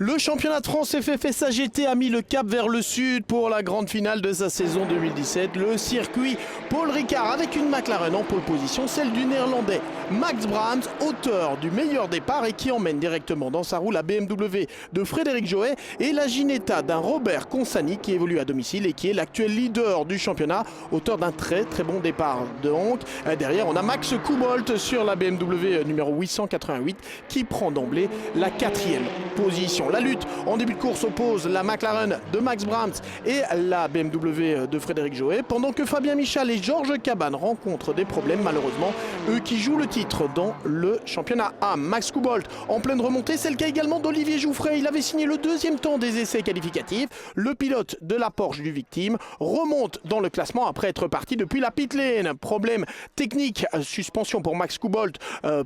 Le championnat de France FFSA GT a mis le cap vers le sud pour la grande finale de sa saison 2017. Le circuit Paul Ricard avec une McLaren en pole position, celle du néerlandais Max Brams, auteur du meilleur départ et qui emmène directement dans sa roue la BMW de Frédéric Johet et la Ginetta d'un Robert Consani qui évolue à domicile et qui est l'actuel leader du championnat, auteur d'un très bon départ. Donc derrière on a Max Coubolt sur la BMW numéro 888 qui prend d'emblée la 4e position. La lutte en début de course oppose la McLaren de Max Brams et la BMW de Frédéric Johet, pendant que Fabien Michal et Georges Cabane rencontrent des problèmes malheureusement, eux qui jouent le titre dans le championnat A. Max Coubolt en pleine remontée, c'est le cas également d'Olivier Jouffret. Il avait signé le 2e temps des essais qualificatifs. Le pilote de la Porsche du Victime remonte dans le classement après être parti depuis la pit lane. Problème technique, suspension pour Max Coubolt,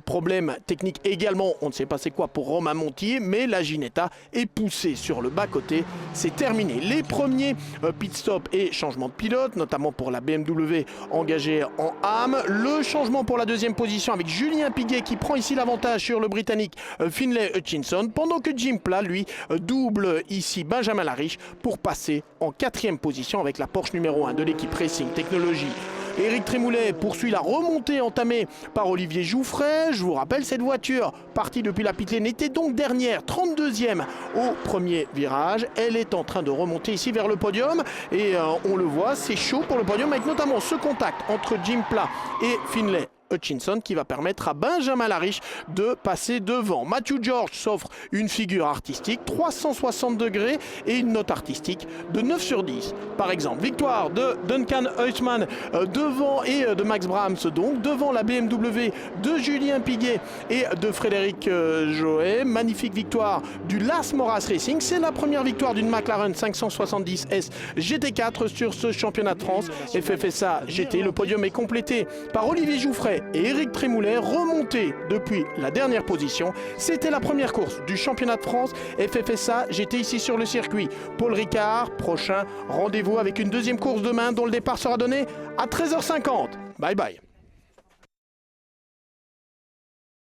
problème technique également, on ne sait pas c'est quoi pour Romain Montier, mais la Ginetta est poussée sur le bas-côté. C'est terminé. Les premiers pit stop et changement de pilote, notamment pour la BMW engagée en AM. Le changement pour la 2e position avec Julien Piguet qui prend ici l'avantage sur le Britannique Finlay Hutchinson, pendant que Jim Pla, lui, double ici Benjamin Lariche pour passer en 4e position avec la Porsche numéro 1 de l'équipe Racing Technology. Éric Trémoulet poursuit la remontée entamée par Olivier Jouffret. Je vous rappelle, cette voiture, partie depuis la pit lane, était donc dernière, 32e au premier virage. Elle est en train de remonter ici vers le podium et on le voit, c'est chaud pour le podium avec notamment ce contact entre Jim Pla et Finlay Hutchinson qui va permettre à Benjamin Lariche de passer devant. Matthew George s'offre une figure artistique 360 degrés et une note artistique de 9 sur 10. Par exemple, victoire de Duncan Huisman devant et de Max Brams donc devant la BMW de Julien Piguet et de Frédéric Johet. Magnifique victoire du Las Moras Racing. C'est la première victoire d'une McLaren 570S GT4 sur ce championnat de France FFSA GT. Le podium est complété par Olivier Jouffret et Éric Trémoulet, remontés depuis la dernière position. C'était la première course du championnat de France FFSA. J'étais ici sur le circuit Paul Ricard. Prochain rendez-vous avec une 2e course demain dont le départ sera donné à 13h50. Bye bye.